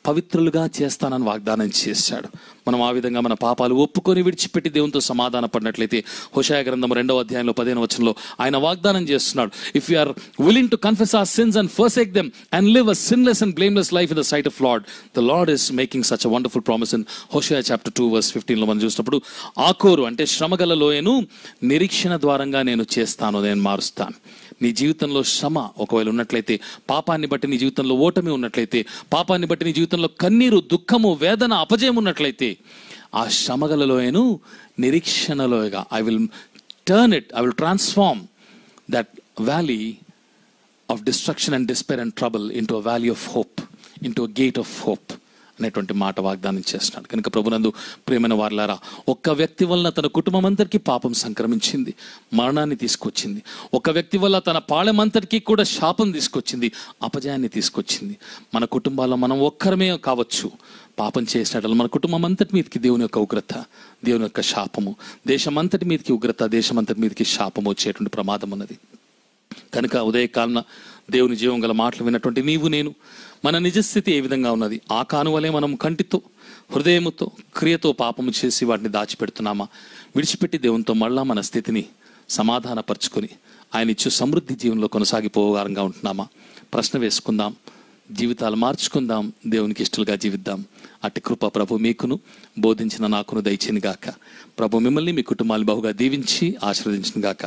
పవిత్రులుగా చేస్తానని వాగ్దానం చేశాడు. మనం ఆ విధంగా మన పాపాలు ఒప్పుకొని విడిచిపెట్టి దేవునితో సమాధాన పడినట్లయితే హోషేయ గ్రంథం 2వ అధ్యాయంలో 15వ వచనంలో ఆయన వాగ్దానం చేస్తున్నాడు. If you are willing to confess our sins and forsake them and live a sinless and blameless life in the sight of Lord, the Lord is making such a wonderful promise in Hosea chapter 2 verse 15 లో మనం చూసినప్పుడు, ఆకోరు అంటే శ్రమగల లోయను నిరీక్షణ ద్వారంగా నేను చేస్తాను, నేను మారుస్తాను. నీ జీవితంలో శ్రమ ఒకవేళ ఉన్నట్లయితే, పాపాన్ని బట్టి నీ జీవితంలో ఓటమి ఉన్నట్లయితే, పాపాన్ని బట్టి నీ జీవితంలో కన్నీరు, దుఃఖము, వేదన, అపజయం ఉన్నట్లయితే, ఆ శ్రమగలలోయను నిరీక్షణలోయగా I will transform that valley of destruction and despair and trouble into a valley of hope, into a gate of hope అనేటువంటి మాట వాగ్దానం చేస్తున్నాడు. కనుక ప్రభునందు ప్రియమైన వారలారా, ఒక్క వ్యక్తి వలన తన కుటుంబం అంతటికీ పాపం సంక్రమించింది, మరణాన్ని తీసుకొచ్చింది. ఒక వ్యక్తి వల్ల తన పాళెం అంతటికీ కూడా శాపం తీసుకొచ్చింది, అపజయాన్ని తీసుకొచ్చింది. మన కుటుంబాల్లో మనం ఒక్కరమే కావచ్చు పాపం చేసినట్లు, మన కుటుంబం అంతటి మీదకి దేవుని యొక్క ఉగ్రత, దేవుని యొక్క శాపము, దేశం అంతటి మీదకి ఉగ్రత, దేశం అంతటి మీదకి శాపము వచ్చేటువంటి ప్రమాదం ఉన్నది. కనుక ఉదయకాలన దేవుని జీవం గల మాటలు విన్నటువంటి నీవు నేను, మన నిజస్థితి ఏ విధంగా ఉన్నది? ఆ కానువలే మనం కంటితో, హృదయముతో, క్రియతో పాపము చేసి వాటిని దాచిపెడుతున్నామా? విడిచిపెట్టి దేవునితో మళ్ళా మన స్థితిని సమాధానపరుచుకొని ఆయన ఇచ్చు సమృద్ధి జీవనంలో కొనసాగిపోవారంగా ఉంటున్నామా? ప్రశ్న వేసుకుందాం, జీవితాలు మార్చుకుందాం, దేవునికి ఇష్టలుగా జీవిద్దాం. అట్టి కృప ప్రభు మీకును బోధించిన నాకును దయచేయను గాక. ప్రభు మిమ్మల్ని, మీ కుటుంబాన్ని బహుగా దీవించి ఆశీర్వదించును గాక.